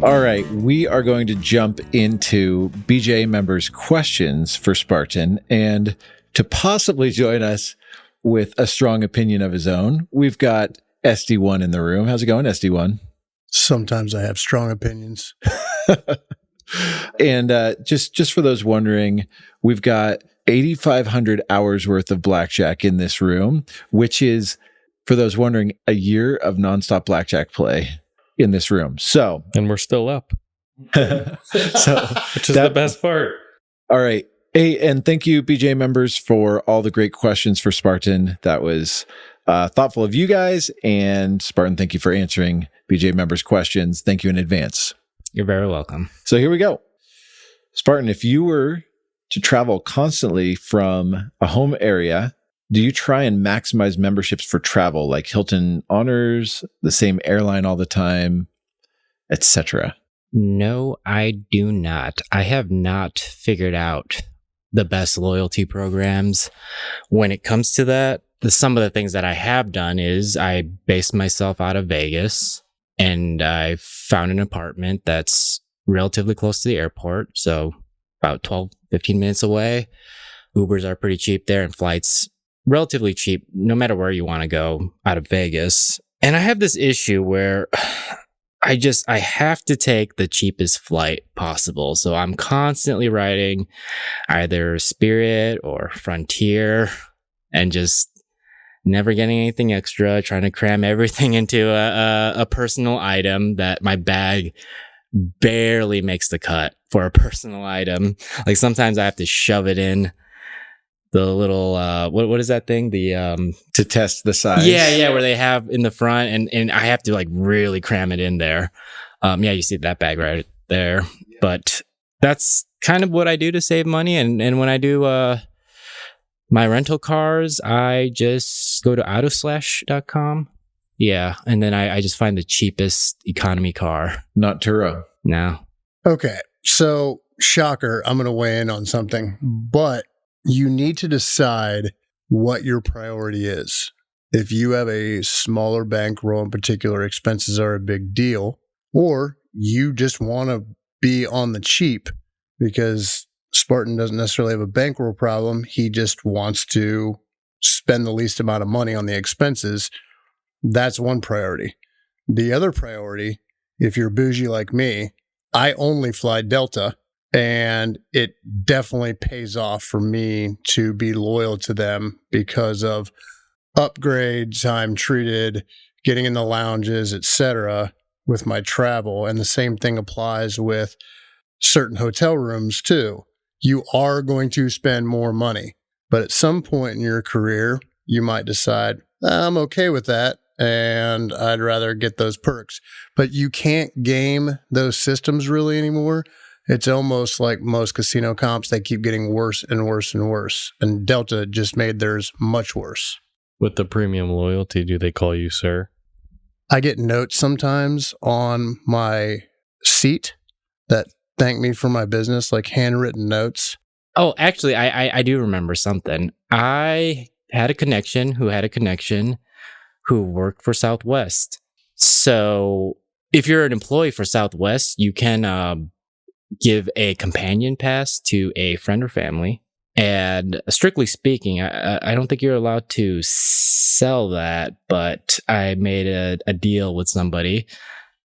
All right, we are going to jump into BJA members' questions for Spartan. And to possibly join us with a strong opinion of his own, we've got SD1 in the room. How's it going, SD1? Sometimes I have strong opinions. And just for those wondering, we've got 8,500 hours worth of Blackjack in this room, which is, for those wondering, a year of nonstop Blackjack play in this room. So, and we're still up. So which is the best part. All right. Hey, and thank you, BJ members, for all the great questions for Spartan. That was thoughtful of you guys. And Spartan, thank you for answering BJ members' questions. Thank you in advance. You're very welcome. So here we go. Spartan, if you were to travel constantly from a home area, do you try and maximize memberships for travel, like Hilton Honors, the same airline all the time, etc.? No, I do not. I have not figured out the best loyalty programs when it comes to that. Some of the things that I have done is I based myself out of Vegas, and I found an apartment that's relatively close to the airport, so about 12, 15 minutes away. Ubers are pretty cheap there, and flights relatively cheap, no matter where you want to go out of Vegas. And I have this issue where I have to take the cheapest flight possible. So I'm constantly riding either Spirit or Frontier and just never getting anything extra, trying to cram everything into a personal item that my bag barely makes the cut for a personal item. Like sometimes I have to shove it in the little what is that thing? The to test the size. Yeah, where they have in the front, and I have to like really cram it in there. You see that bag right there. Yeah. But that's kind of what I do to save money. And when I do my rental cars, I just go to autoslash.com. Yeah, and then I just find the cheapest economy car. Not Turo. No. Okay, so shocker, I'm going to weigh in on something, but you need to decide what your priority is. If you have a smaller bankroll in particular, expenses are a big deal, or you just want to be on the cheap because Spartan doesn't necessarily have a bankroll problem. He just wants to spend the least amount of money on the expenses. That's one priority. The other priority, if you're bougie like me, I only fly Delta. And it definitely pays off for me to be loyal to them because of upgrades, how I'm treated, getting in the lounges, etc. with my travel. And the same thing applies with certain hotel rooms too. You are going to spend more money, but at some point in your career, you might decide, I'm okay with that, and I'd rather get those perks. But you can't game those systems really anymore. It's almost like most casino comps, they keep getting worse and worse and worse. And Delta just made theirs much worse. With the premium loyalty, do they call you sir? I get notes sometimes on my seat that thank me for my business, like handwritten notes. Oh, actually, I do remember something. I had a connection who worked for Southwest. So if you're an employee for Southwest, you can give a companion pass to a friend or family. And strictly speaking, I don't think you're allowed to sell that, but I made a deal with somebody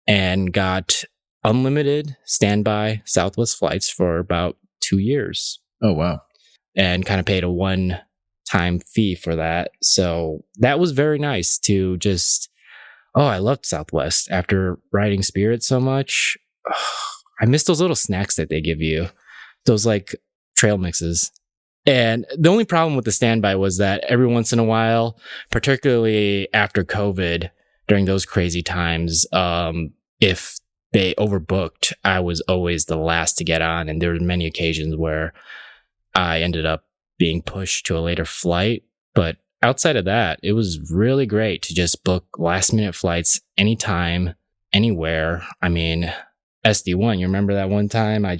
and got unlimited standby Southwest flights for about 2 years. Oh, wow. And kind of paid a one-time fee for that. So that was very nice to just, I loved Southwest. After riding Spirit so much, I miss those little snacks that they give you, those like trail mixes. And the only problem with the standby was that every once in a while, particularly after COVID, during those crazy times, if they overbooked, I was always the last to get on. And there were many occasions where I ended up being pushed to a later flight. But outside of that, it was really great to just book last minute flights anytime, anywhere. I mean, SD1, you remember that one time I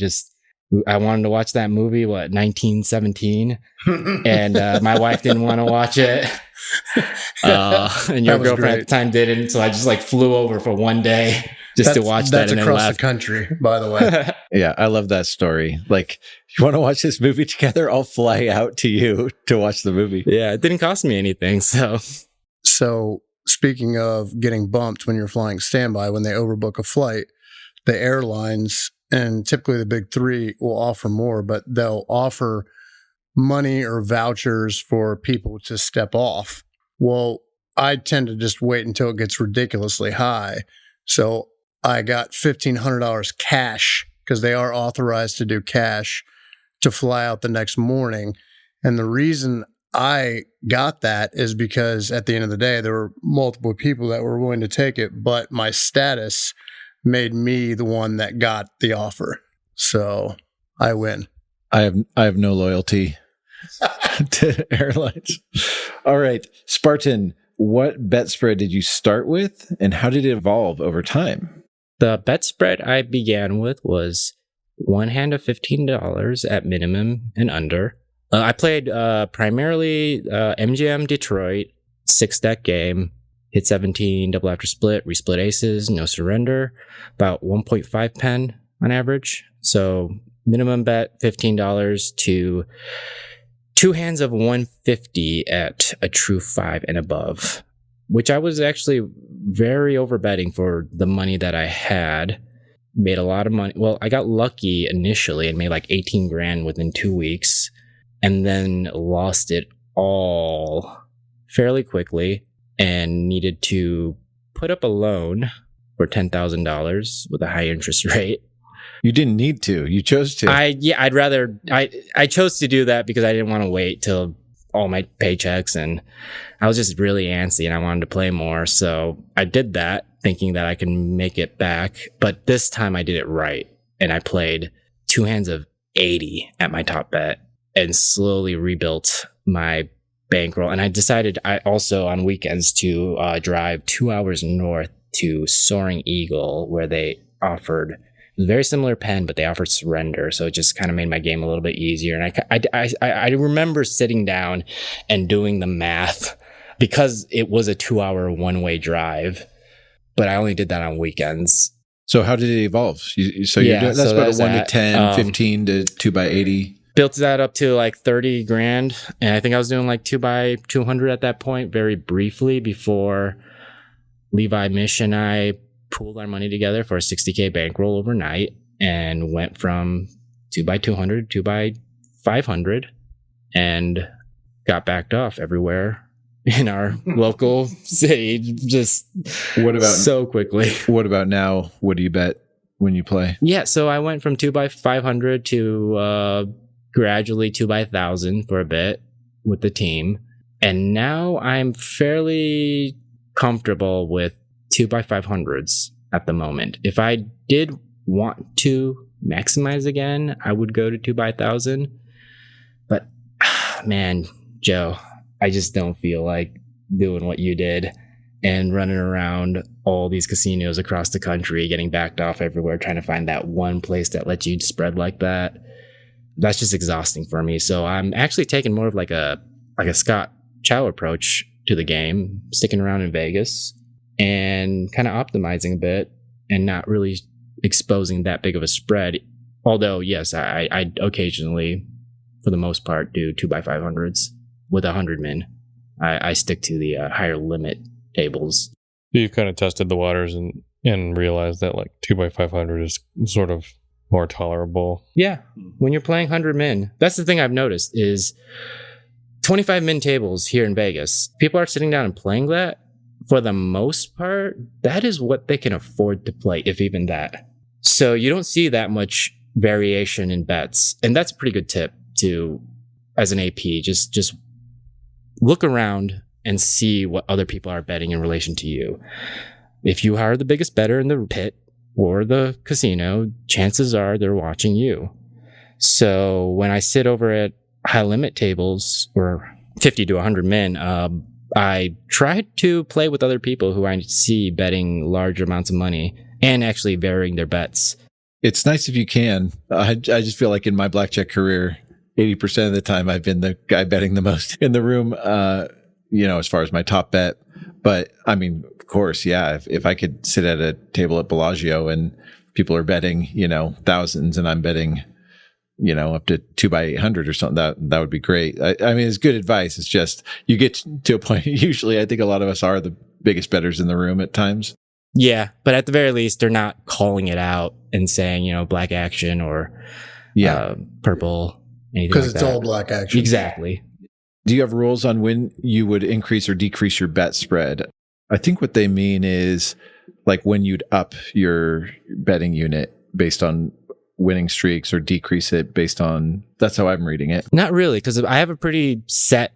wanted to watch that movie, 1917? And my wife didn't want to watch it. And your That was girlfriend great. at the time didn't. So I just like flew over for one day just to watch that That's and then across left. the country, by the way. Yeah, I love that story. Like, you want to watch this movie together? I'll fly out to you to watch the movie. Yeah, it didn't cost me anything. So So speaking of getting bumped when you're flying standby, when they overbook a flight, the airlines and typically the big three will offer more, but they'll offer money or vouchers for people to step off. Well, I tend to just wait until it gets ridiculously high. So I got $1,500 cash because they are authorized to do cash to fly out the next morning. And the reason I got that is because at the end of the day, there were multiple people that were willing to take it, but my status made me the one that got the offer. So I win. I have no loyalty to airlines. All right, Spartan, what bet spread did you start with, and how did it evolve over time? the bet spread I began with was one hand of $15 at minimum and under. I played primarily MGM Detroit, 6-deck game, hit 17, double after split, resplit aces, no surrender, about 1.5 pen on average. So minimum bet $15 to two hands of 150 at a true 5 and above, which I was actually very overbetting for the money that I had. Made a lot of money. Well, I got lucky initially and made like 18 grand within 2 weeks, and then lost it all fairly quickly and needed to put up a loan for $10,000 with a high interest rate. You didn't need to. You chose to. I chose to do that because I didn't want to wait till all my paychecks, and I was just really antsy and I wanted to play more. So I did that thinking that I can make it back. But this time I did it right. And I played two hands of 80 at my top bet and slowly rebuilt my bankroll. And I decided I also on weekends to drive 2 hours north to Soaring Eagle, where they offered a very similar pen, but they offered surrender. So it just kind of made my game a little bit easier. And I remember sitting down and doing the math because it was a 2-hour one-way drive, but I only did that on weekends. So how did it evolve? That's about a 1 to 10, 15 to 2 by 80. Built that up to like 30 grand. And I think I was doing like 2 by 200 at that point, very briefly, before Levi, Mish, and I pooled our money together for a 60K bankroll overnight and went from 2 by 200, 2 by 500, and got backed off everywhere in our local city, just so quickly. What about now? What do you bet when you play? Yeah, so I went from 2 by 500 to gradually 2 by 1,000 for a bit with the team. And now I'm fairly comfortable with 2 by 500s at the moment. If I did want to maximize again, I would go to 2 by 1,000. But man, Joe, I just don't feel like doing what you did and running around all these casinos across the country, getting backed off everywhere, trying to find that one place that lets you spread like that. That's just exhausting for me. So I'm actually taking more of like a Scott Chow approach to the game, sticking around in Vegas and kind of optimizing a bit and not really exposing that big of a spread. Although, yes, I occasionally, for the most part, do 2 by 500s with 100 min. I stick to the higher limit tables. You kind of tested the waters and realized that like 2 by 500 is sort of more tolerable. Yeah, when you're playing 100 min, that's the thing I've noticed is 25 min tables here in Vegas. People are sitting down and playing that. For the most part, that is what they can afford to play, if even that. So you don't see that much variation in bets. And that's a pretty good tip to, as an AP, just look around and see what other people are betting in relation to you. If you are the biggest bettor in the pit or the casino, chances are they're watching you. So when I sit over at high limit tables or 50 to 100 min, I try to play with other people who I see betting large amounts of money and actually varying their bets. It's nice if you can. I just feel like in my blackjack career, 80% of the time I've been the guy betting the most in the room. as far as my top bet. But I mean, of course, yeah, if I could sit at a table at Bellagio and people are betting, thousands and I'm betting, up to 2x800 or something, that would be great. I mean, it's good advice. It's just, you get to a point, usually I think a lot of us are the biggest bettors in the room at times. Yeah, but at the very least, they're not calling it out and saying, black action or purple, anything Because like it's that. all black action. Exactly. Do you have rules on when you would increase or decrease your bet spread? I think what they mean is like when you'd up your betting unit based on winning streaks or decrease it based on, that's how I'm reading it. Not really, because I have a pretty set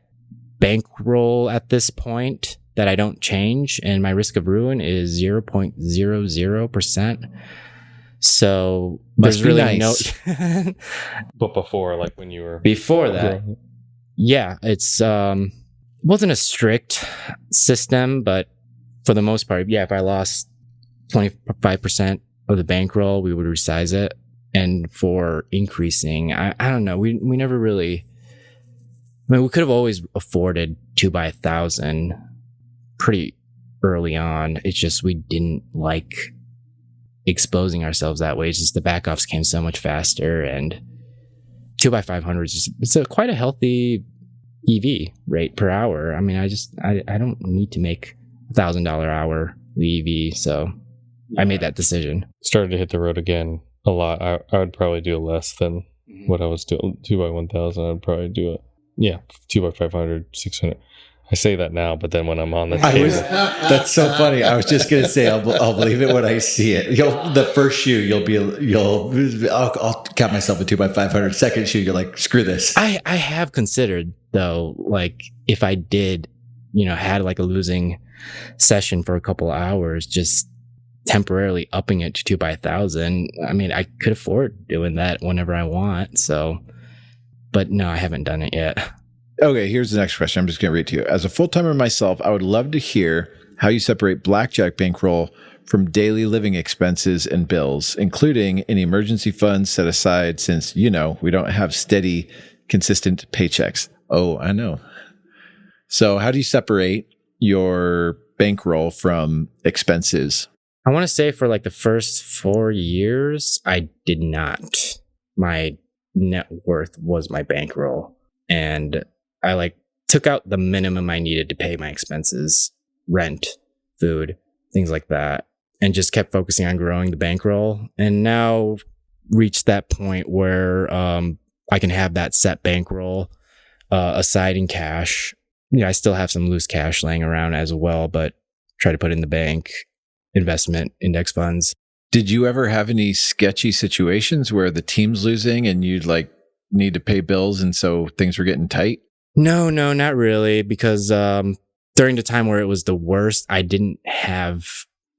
bankroll at this point that I don't change, and my risk of ruin is 0.00%. So Must there's be really nice. no. But before, like when you were Before that, yeah, it's wasn't a strict system, but for the most part, yeah, if I lost 25% of the bankroll, we would resize it. And for increasing, I don't know, we never really. I mean, we could have always afforded 2x1,000 pretty early on. It's just we didn't like exposing ourselves that way. It's just the backoffs came so much faster, and 2x500 is quite a healthy EV rate per hour. I mean, I don't need to make $1,000 hour EV, so I made that decision. Started to hit the road again a lot. I would probably do less than what I was doing. 2x1,000, I'd probably do it. Yeah, 2x500, 600. I say that now, but then when I'm on the table, That's so funny. I was just gonna say I'll believe it when I see it. The first shoe I'll count myself a 2x500. Second shoe, you're like, screw this. I have considered though, like if I did, had like a losing session for a couple of hours, just temporarily upping it to 2x1,000. I mean, I could afford doing that whenever I want. So, but no, I haven't done it yet. Okay, here's the next question. I'm just going to read it to you. As a full-timer myself, I would love to hear how you separate Blackjack bankroll from daily living expenses and bills, including any emergency funds set aside since, we don't have steady, consistent paychecks. Oh, I know. So how do you separate your bankroll from expenses? I want to say for like the first 4 years, I did not. My net worth was my bankroll. And I took out the minimum I needed to pay my expenses, rent, food, things like that, and just kept focusing on growing the bankroll. And now reached that point where I can have that set bankroll aside in cash. I still have some loose cash laying around as well, but try to put in the bank, investment, index funds. Did you ever have any sketchy situations where the team's losing and you'd need to pay bills and so things were getting tight? No, not really, because during the time where it was the worst, I didn't have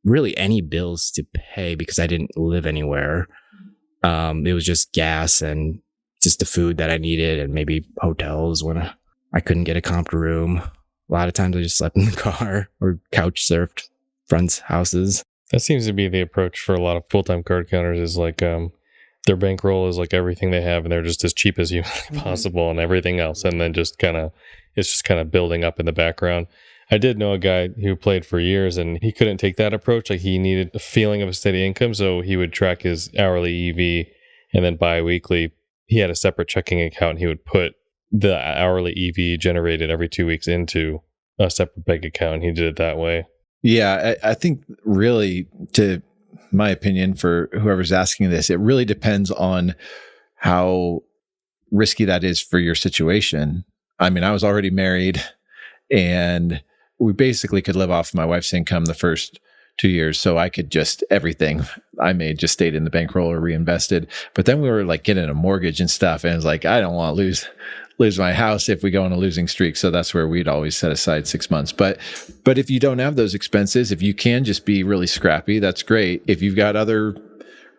really any bills to pay because I didn't live anywhere. It was just gas and just the food that I needed, and maybe hotels when I couldn't get a comped room. A lot of times I just slept in the car or couch surfed friends' houses. that seems to be the approach for a lot of full-time card counters. Is their bankroll is like everything they have, and they're just as cheap as humanly possible, and everything else, and then it's just kind of building up in the background. I did know a guy who played for years, and he couldn't take that approach. Like, he needed a feeling of a steady income, so he would track his hourly EV, and then bi-weekly he had a separate checking account, and he would put the hourly EV generated every 2 weeks into a separate bank account, and he did it that way. Yeah, I think really, to my opinion, for whoever's asking this, it really depends on how risky that is for your situation. I mean, I was already married, and we basically could live off my wife's income the first 2 years. So I could just, everything I made just stayed in the bankroll or reinvested. But then we were getting a mortgage and stuff. And it's I don't want to lose my house if we go on a losing streak. So that's where we'd always set aside 6 months. But if you don't have those expenses, if you can just be really scrappy, that's great. If you've got other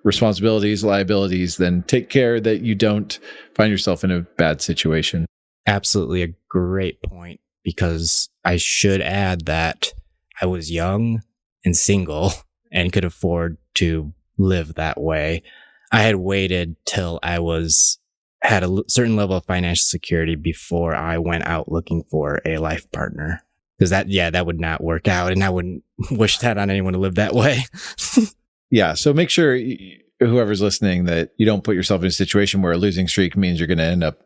responsibilities, liabilities, then take care that you don't find yourself in a bad situation. Absolutely a great point, because I should add that I was young and single and could afford to live that way. I had waited till I was had a certain level of financial security before I went out looking for a life partner. Because that would not work out, and I wouldn't wish that on anyone to live that way. Yeah. So make sure whoever's listening that you don't put yourself in a situation where a losing streak means you're going to end up,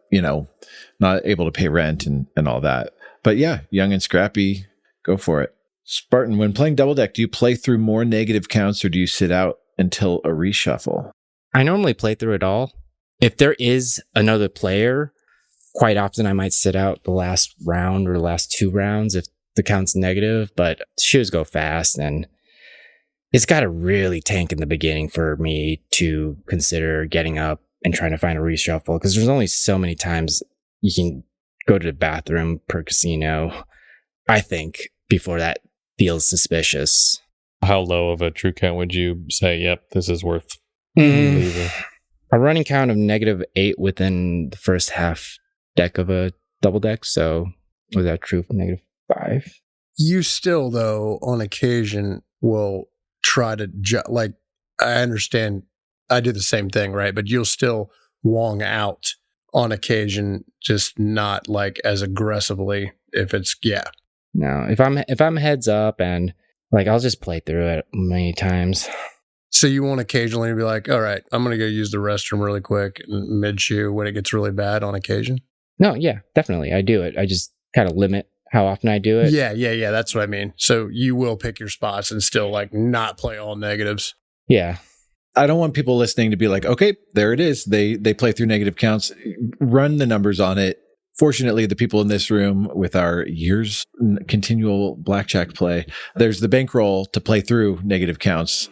not able to pay rent and all that. But yeah, young and scrappy, go for it. Spartan, when playing double deck, do you play through more negative counts or do you sit out until a reshuffle? I normally play through it all. If there is another player, quite often I might sit out the last round or the last 2 rounds if the count's negative, but shoes go fast and it's got to really tank in the beginning for me to consider getting up and trying to find a reshuffle, because there's only so many times you can go to the bathroom per casino, I think, before that feels suspicious. How low of a true count would you say, yep, this is worth leaving? A running count of -8 within the first half deck of a double deck. So was that true for -5? You still, though, on occasion will try to, I understand I do the same thing, right? But you'll still wong out on occasion, just not like as aggressively if it's, No, if I'm heads up and I'll just play through it many times. So you won't occasionally be like, all right, I'm going to go use the restroom really quick mid-shoe when it gets really bad on occasion? No, yeah, definitely. I do it. I just kind of limit how often I do it. Yeah. That's what I mean. So you will pick your spots and still not play all negatives. Yeah. I don't want people listening to be like, okay, there it is. They play through negative counts. Run the numbers on it. Fortunately, the people in this room with our years continual blackjack play, there's the bankroll to play through negative counts.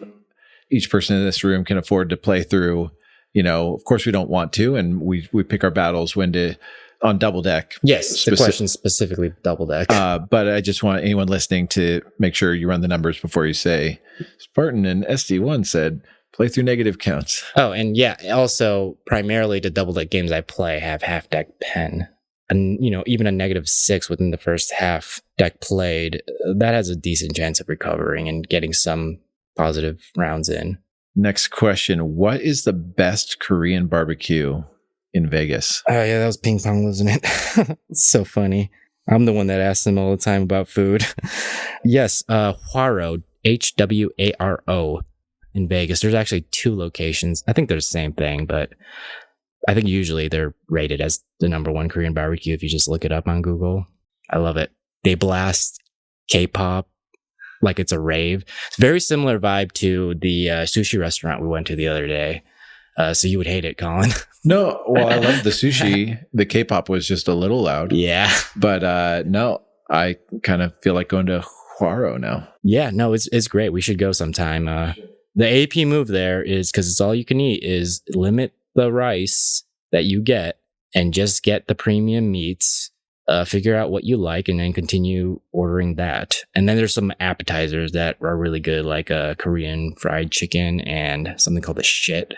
Each person in this room can afford to play through. Of course we don't want to, and we pick our battles when to on double deck. Yes, the question specifically double deck. But I just want anyone listening to make sure you run the numbers before you say Spartan and SD1 said play through negative counts. Oh, and yeah, also primarily the double deck games I play have half deck pen. And, even a -6 within the first half deck played, that has a decent chance of recovering and getting some positive rounds in. Next question. What is the best Korean barbecue in Vegas? Oh, yeah, that was ping pong, wasn't it? It's so funny. I'm the one that asks them all the time about food. Yes, Hwaro, Hwaro in Vegas. There's actually 2 locations. I think they're the same thing, but I think usually they're rated as the #1 Korean barbecue if you just look it up on Google. I love it. They blast K-pop like it's a rave. It's a very similar vibe to the sushi restaurant we went to the other day. So you would hate it, Colin. No, well, I love the sushi. The K-pop was just a little loud. Yeah. But no, I kind of feel like going to Hwaro now. Yeah, no, it's great. We should go sometime. The AP move there is, because it's all you can eat, is limit the rice that you get and just get the premium meats. Figure out what you like and then continue ordering that. And then there's some appetizers that are really good, like a Korean fried chicken and something called the shit.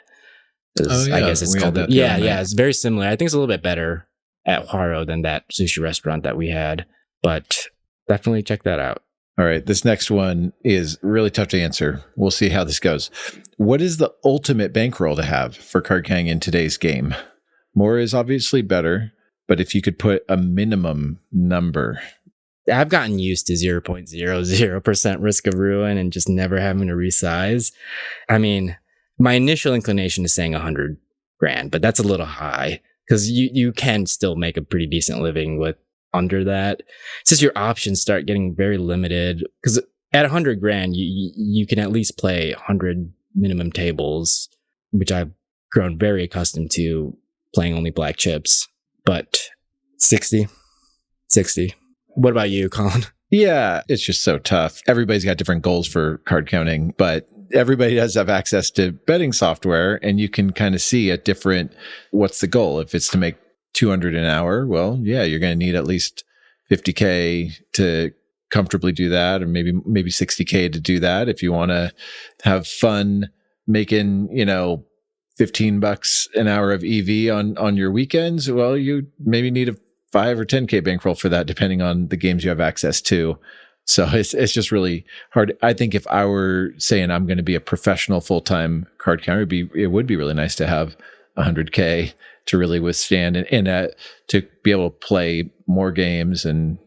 I guess it's called that. Yeah, it's very similar. I think it's a little bit better at Hwaro than that sushi restaurant that we had, but definitely check that out. All right, this next one is really tough to answer. We'll see how this goes. What is the ultimate bankroll to have for card carrying in today's game? More is obviously better, but if you could put a minimum number. I've gotten used to 0.00% risk of ruin and just never having to resize. I mean, my initial inclination is saying 100 grand, but that's a little high because you can still make a pretty decent living with under that. It's just your options start getting very limited because at 100 grand, you can at least play 100 minimum tables, which I've grown very accustomed to playing only black chips. But 60. What about you, Colin? Yeah, it's just so tough. Everybody's got different goals for card counting, but everybody does have access to betting software, and you can kind of see at different, what's the goal? If it's to make 200 an hour, well, yeah, you're going to need at least 50K to comfortably do that, or maybe 60K to do that. If you want to have fun making, $15 an hour of EV on your weekends, well, you maybe need a 5 or 10K bankroll for that, depending on the games you have access to. So it's just really hard. I think if I were saying I'm going to be a professional full-time card counter, it would be really nice to have 100K to really withstand and to be able to play more games and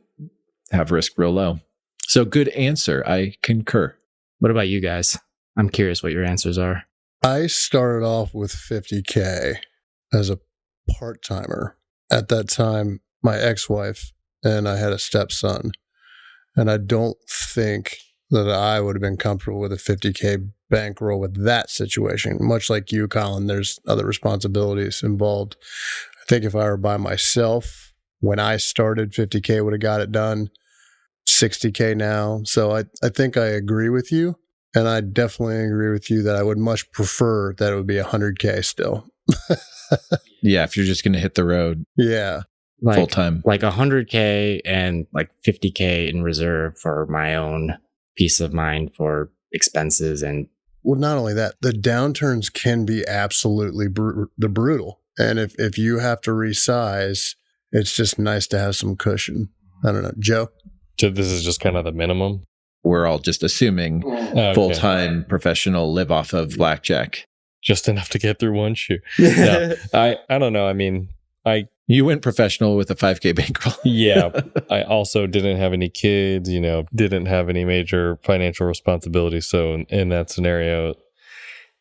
have risk real low. So good answer. I concur. What about you guys? I'm curious what your answers are. I started off with 50K as a part-timer. At that time, my ex-wife and I had a stepson. And I don't think that I would have been comfortable with a 50K bankroll with that situation. Much like you, Colin, there's other responsibilities involved. I think if I were by myself, when I started, 50K would have got it done. 60K now. So I think I agree with you. And I definitely agree with you that I would much prefer that it would be 100K still. Yeah, if you're just going to hit the road. Yeah. Full time. Like 100K and like 50K in reserve for my own peace of mind for expenses. And well, not only that, the downturns can be absolutely brutal. And if you have to resize, it's just nice to have some cushion. I don't know. Joe? So this is just kind of the minimum? We're all just assuming full-time professional live off of Blackjack. Just enough to get through one shoe. No, I don't know. I mean, You went professional with a 5K bankroll. Yeah. I also didn't have any kids, didn't have any major financial responsibilities. So in that scenario,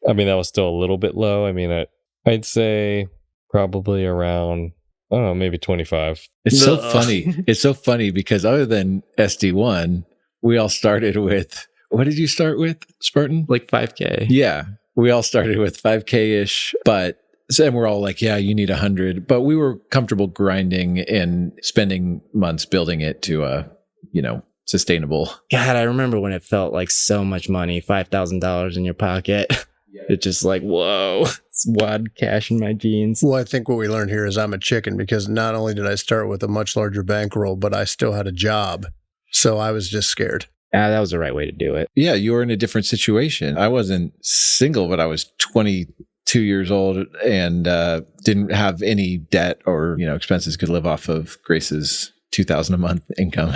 I mean, that was still a little bit low. I mean, I'd say probably around, I don't know, maybe 25. It's so funny. It's so funny because other than SD1, we all started with, what did you start with, Spartan? like 5K. Yeah. We all started with 5K-ish, and we're all like, yeah, you need 100. But we were comfortable grinding and spending months building it to a, sustainable. God, I remember when it felt like so much money, $5,000 in your pocket. Yeah. It's just like, whoa, it's wad cash in my jeans. Well, I think what we learned here is I'm a chicken because not only did I start with a much larger bankroll, but I still had a job. So I was just scared. Yeah, that was the right way to do it. Yeah, you were in a different situation. I wasn't single, but I was 22 years old and didn't have any debt or, expenses, could live off of Grace's $2,000 a month income.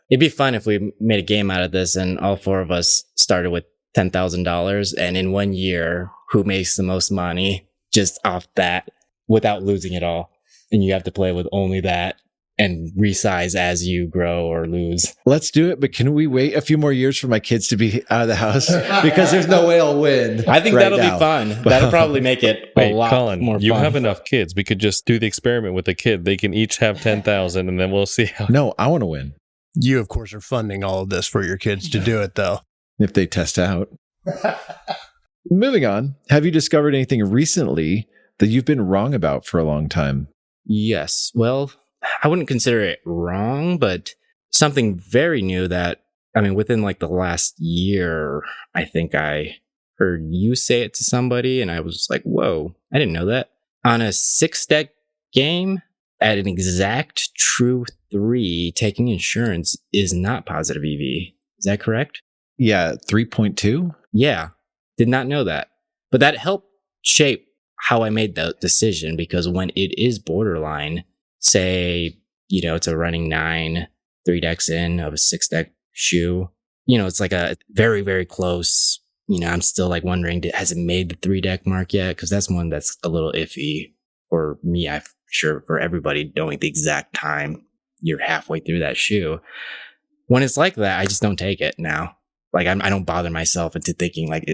It'd be fun if we made a game out of this and all four of us started with $10,000 and in 1 year, who makes the most money just off that without losing it all. And you have to play with only that and resize as you grow or lose. Let's do it, but can we wait a few more years for my kids to be out of the house? Because there's no way I'll win. I think that'll be fun. That'll probably make it a lot Colin, more fun. You have enough kids. We could just do the experiment with a kid. They can each have 10,000 and then we'll see how. No, I want to win. You, of course, are funding all of this for your kids to do it, though. If they test out. Moving on. Have you discovered anything recently that you've been wrong about for a long time? Yes. Well, I wouldn't consider it wrong, but something very new that, within like the last year, I think I heard you say it to somebody and I was like, whoa, I didn't know that. On a 6-deck game at an exact true 3, taking insurance is not positive EV. Is that correct? Yeah, 3.2? Yeah, did not know that. But that helped shape how I made the decision because when it is borderline, say, it's a running 9, 3 decks in of a 6-deck shoe, it's like a very, very close, I'm still like wondering, has it made the 3-deck mark yet? Because that's one that's a little iffy for me. I'm sure for everybody knowing the exact time you're halfway through that shoe. When it's like that, I just don't take it now. Like I don't bother myself into thinking like,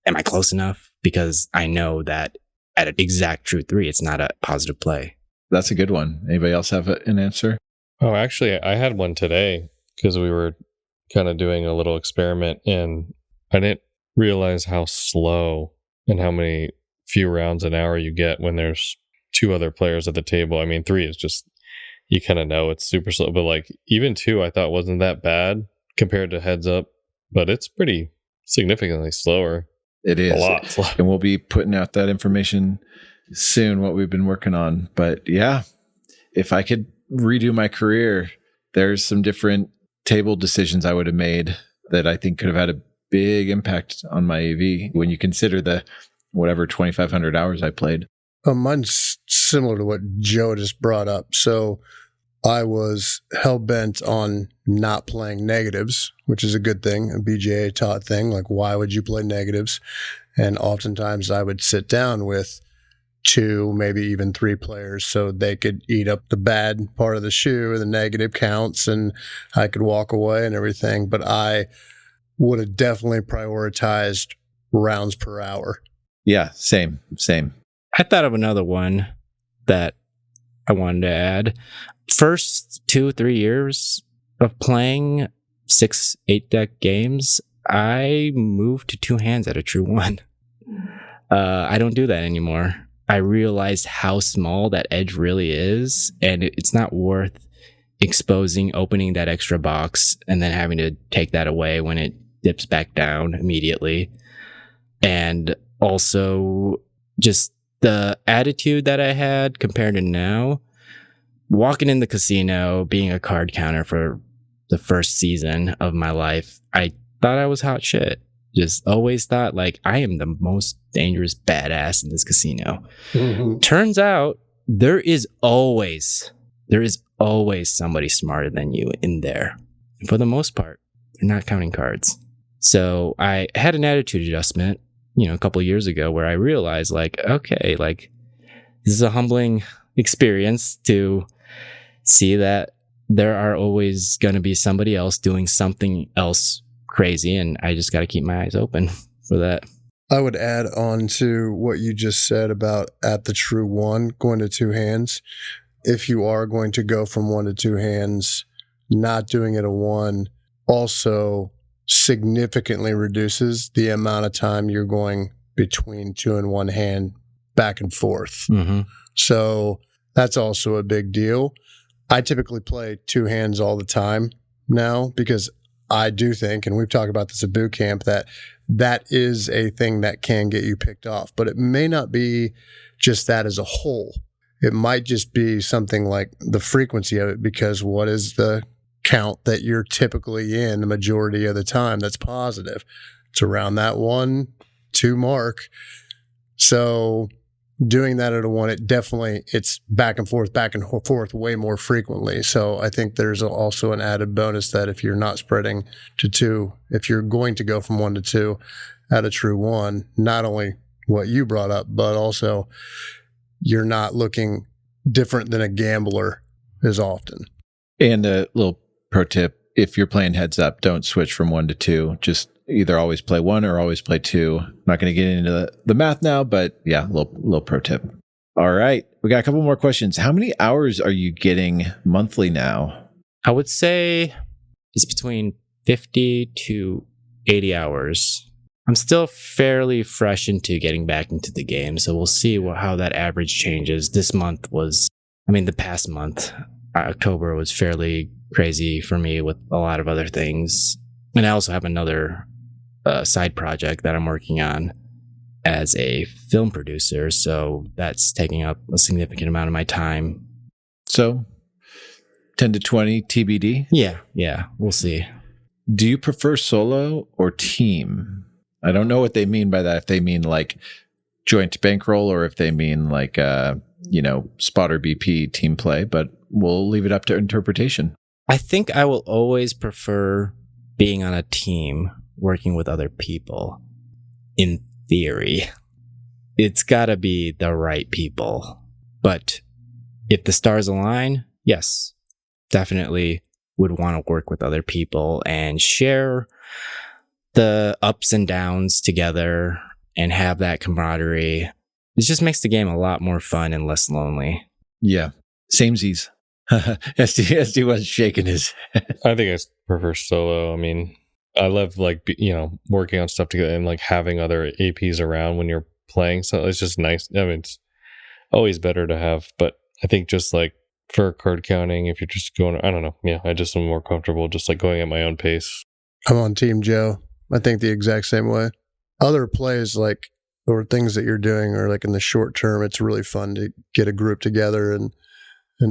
am I close enough? Because I know that at an exact true 3, it's not a positive play. That's a good one. Anybody else have an answer? Oh, actually, I had one today because we were kind of doing a little experiment and I didn't realize how slow and how many few rounds an hour you get when there's 2 other players at the table. 3 is just, you kind of know it's super slow, but like even 2 I thought wasn't that bad compared to heads up, but it's pretty significantly slower. It is. A lot slower. And we'll be putting out that information soon, what we've been working on. But yeah, if I could redo my career, there's some different table decisions I would have made that I think could have had a big impact on my AV when you consider the whatever 2,500 hours I played. Mine's similar to what Joe just brought up. So I was hell-bent on not playing negatives, which is a good thing, a BJA taught thing. Like, why would you play negatives? And oftentimes I would sit down with 2, maybe even 3 players, so they could eat up the bad part of the shoe and the negative counts, and I could walk away and everything. But I would have definitely prioritized rounds per hour. Yeah, same. I thought of another one that I wanted to add. First 2-3 years of playing 6-8 deck games, I moved to 2 hands at a true 1. I don't do that anymore. I realized how small that edge really is, and it's not worth opening that extra box and then having to take that away when it dips back down immediately. And also just the attitude that I had compared to now, walking in the casino, being a card counter for the first season of my life, I thought I was hot shit. Just always thought like I am the most dangerous badass in this casino. Mm-hmm. Turns out there is always somebody smarter than you in there. And for the most part, they're not counting cards. So I had an attitude adjustment, a couple of years ago where I realized like, okay, like this is a humbling experience to see that there are always going to be somebody else doing something else crazy, and I just got to keep my eyes open for that. I would add on to what you just said about at the true 1 going to 2 hands. If you are going to go from 1 to 2 hands, not doing it a 1 also significantly reduces the amount of time you're going between 2 and 1 hand back and forth. Mm-hmm. So that's also a big deal. I typically play 2 hands all the time now because I do think, and we've talked about this at boot camp, that is a thing that can get you picked off. But it may not be just that as a whole. It might just be something like the frequency of it, because what is the count that you're typically in the majority of the time that's positive? It's around that 1-2 mark. So doing that at a 1, it's back and forth way more frequently. So I think there's also an added bonus that if you're not spreading to 2, if you're going to go from 1 to 2 at a true 1, not only what you brought up, but also you're not looking different than a gambler as often. And a little pro tip, if you're playing heads up, don't switch from 1 to 2. Just either always play 1 or always play 2. I'm not going to get into the math now, but yeah, little pro tip. All right. We got a couple more questions. How many hours are you getting monthly now? I would say it's between 50 to 80 hours. I'm still fairly fresh into getting back into the game, so we'll see how that average changes. The past month, October was fairly crazy for me with a lot of other things. And I also have another side project that I'm working on as a film producer, so that's taking up a significant amount of my time. So 10 to 20 TBD? Yeah, we'll see. Do you prefer solo or team? I don't know what they mean by that. If they mean like joint bankroll or if they mean like, spotter BP team play, but we'll leave it up to interpretation. I think I will always prefer being on a team working with other people. In theory, it's got to be the right people. But if the stars align, yes, definitely would want to work with other people and share the ups and downs together and have that camaraderie. It just makes the game a lot more fun and less lonely. Yeah. Samesies. SD was shaking his head. I think I prefer solo. I mean, I love working on stuff together and like having other APs around when you're playing. So it's just nice. I mean, it's always better to have, but I think just like for card counting, if you're just going, I don't know. Yeah, I just am more comfortable just like going at my own pace. I'm on Team Joe. I think the exact same way. Other plays or things that you're doing or like in the short term, it's really fun to get a group together and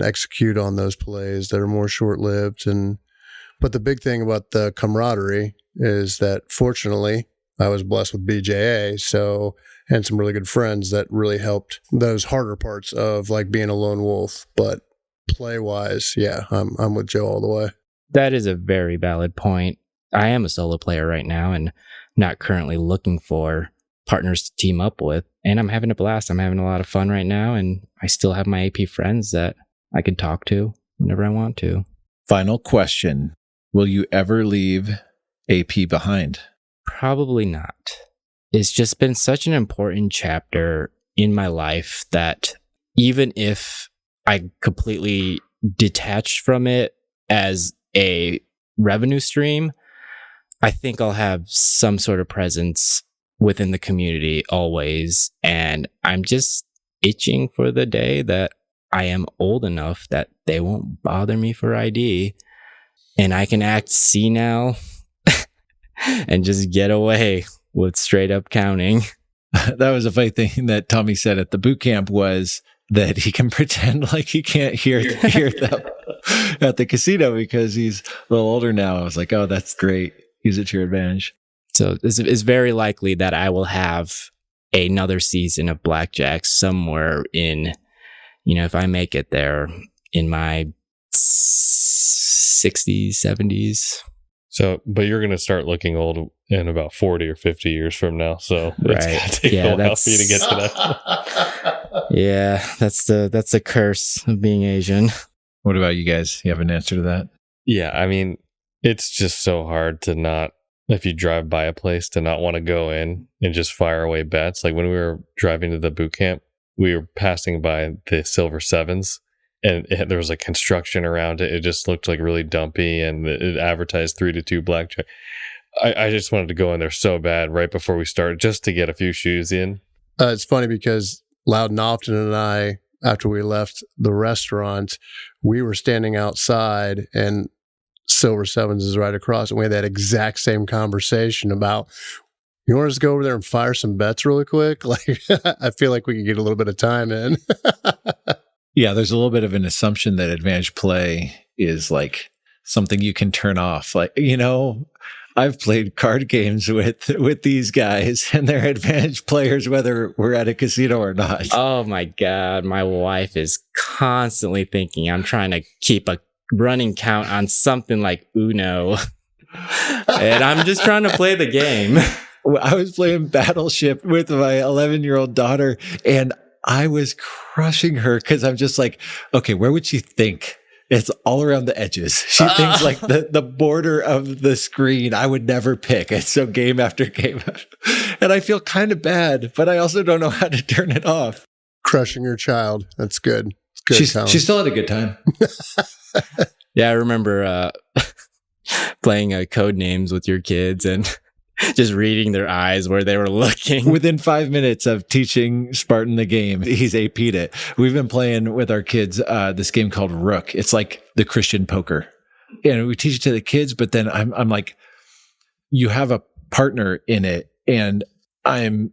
execute on those plays that are more short-lived. But the big thing about the camaraderie is that fortunately I was blessed with BJA, and some really good friends that really helped those harder parts of like being a lone wolf. But play-wise, yeah, I'm with Joe all the way. That is a very valid point. I am a solo player right now and not currently looking for partners to team up with. And I'm having a blast. I'm having a lot of fun right now. And I still have my AP friends that I can talk to whenever I want to. Final question. Will you ever leave AP behind? Probably not. It's just been such an important chapter in my life that even if I completely detached from it as a revenue stream, I think I'll have some sort of presence within the community always. And I'm just itching for the day that I am old enough that they won't bother me for ID and I can act senile and just get away with straight up counting. That was a funny thing that Tommy said at the boot camp was that he can pretend like he can't hear them at the casino because he's a little older now. I was like, oh, that's great. Use it to your advantage. So it's very likely that I will have another season of Blackjack somewhere in, if I make it there in my 60s, 70s. So, but you're going to start looking old in about 40 or 50 years from now. So it's going to take a while for you to get to that. Yeah, that's the curse of being Asian. What about you guys? You have an answer to that? Yeah, I mean, it's just so hard to not, if you drive by a place, to not want to go in and just fire away bets. Like when we were driving to the boot camp, we were passing by the Silver Sevens. And there was like construction around it. It just looked like really dumpy, and it advertised 3-2 Blackjack. I just wanted to go in there so bad right before we started just to get a few shoes in. It's funny because Loudon Often and I, after we left the restaurant, we were standing outside and Silver Sevens is right across. And we had that exact same conversation about, you want us to go over there and fire some bets really quick? Like, I feel like we could get a little bit of time in. Yeah, there's a little bit of an assumption that advantage play is like something you can turn off. Like, I've played card games with these guys and they're advantage players, whether we're at a casino or not. Oh my God. My wife is constantly thinking I'm trying to keep a running count on something like Uno. And I'm just trying to play the game. I was playing Battleship with my 11-year-old daughter and I was crushing her because I'm just like, okay, where would she think? It's all around the edges. She thinks like the border of the screen I would never pick. And so game after game. And I feel kind of bad, but I also don't know how to turn it off. Crushing your child. That's good. It's good. She still had a good time. Yeah, I remember playing code names with your kids and just reading their eyes where they were looking. Within 5 minutes of teaching Spartan the game, he's AP'd it. We've been playing with our kids this game called Rook. It's like the Christian poker. And we teach it to the kids, but then I'm like, you have a partner in it. And I'm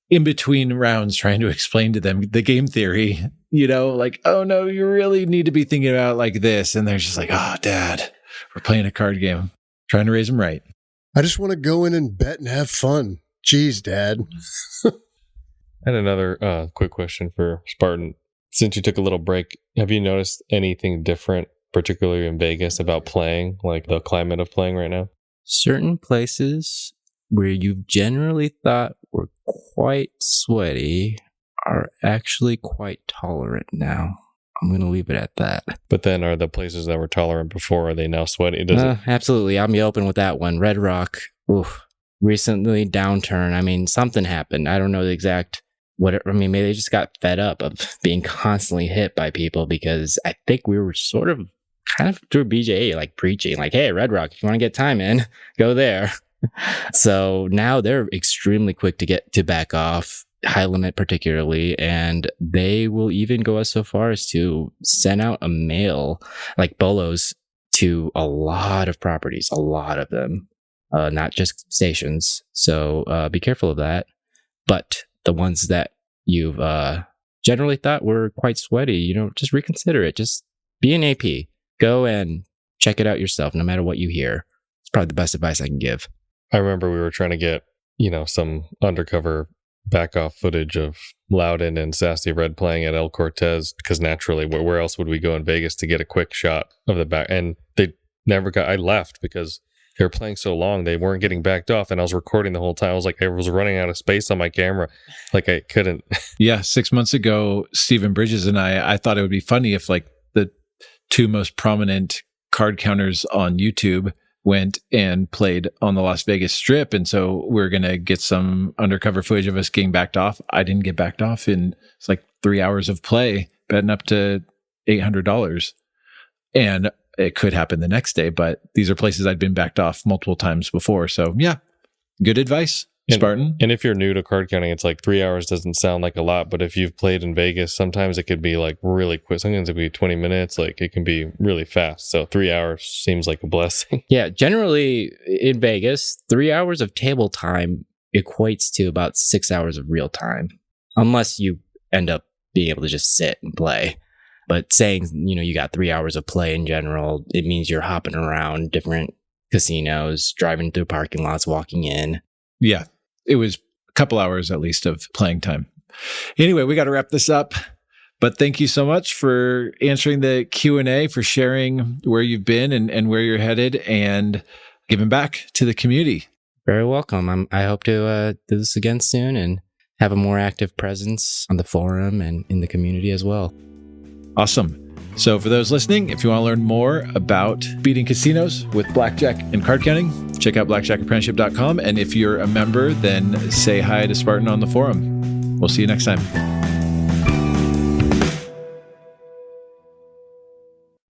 in between rounds trying to explain to them the game theory, like, oh no, you really need to be thinking about it like this. And they're just like, oh, Dad, we're playing a card game, trying to raise them right. I just want to go in and bet and have fun. Jeez, Dad. I had another quick question for Spartan. Since you took a little break, have you noticed anything different, particularly in Vegas, about playing, like the climate of playing right now? Certain places where you've generally thought were quite sweaty are actually quite tolerant now. I'm going to leave it at that. But then are the places that were tolerant before, are they now sweaty? Absolutely. I'm open with that one. Red Rock, recently downturn. I mean, something happened. I don't know the exact maybe they just got fed up of being constantly hit by people because I think we were sort of kind of through BJA, like preaching, like, hey, Red Rock, if you want to get time in, go there. So now they're extremely quick to back off. High limit particularly, and they will even go as so far as to send out a mail like bolos to a lot of properties, a lot of them, not just stations. So be careful of that. But the ones that you've generally thought were quite sweaty, just reconsider it. Just be an AP. Go and check it out yourself, no matter what you hear. It's probably the best advice I can give. I remember we were trying to get, some undercover back off footage of Loudon and Sassy Red playing at El Cortez because naturally, where else would we go in Vegas to get a quick shot of the back? And they never got. I left because they were playing so long, they weren't getting backed off, and I was recording the whole time. I was like, I was running out of space on my camera. Like I couldn't. Yeah. 6 months ago, Stephen Bridges and I thought it would be funny if like the two most prominent card counters on YouTube went and played on the Las Vegas Strip. And so we're going to get some undercover footage of us getting backed off. I didn't get backed off in it's like 3 hours of play, betting up to $800. And it could happen the next day, but these are places I'd been backed off multiple times before. So yeah, good advice, Spartan. And if you're new to card counting, it's like 3 hours doesn't sound like a lot, but if you've played in Vegas, sometimes it could be like really quick. Sometimes it could be 20 minutes. Like it can be really fast. So 3 hours seems like a blessing. Yeah, generally in Vegas, 3 hours of table time equates to about 6 hours of real time, unless you end up being able to just sit and play. But saying, you got 3 hours of play in general, it means you're hopping around different casinos, driving through parking lots, walking in. Yeah. It was a couple hours at least of playing time. Anyway, we got to wrap this up. But thank you so much for answering the Q&A, for sharing where you've been and where you're headed, and giving back to the community. Very welcome. I hope to do this again soon and have a more active presence on the forum and in the community as well. Awesome. So for those listening, if you want to learn more about beating casinos with blackjack and card counting, check out blackjackapprenticeship.com. And if you're a member, then say hi to Spartan on the forum. We'll see you next time.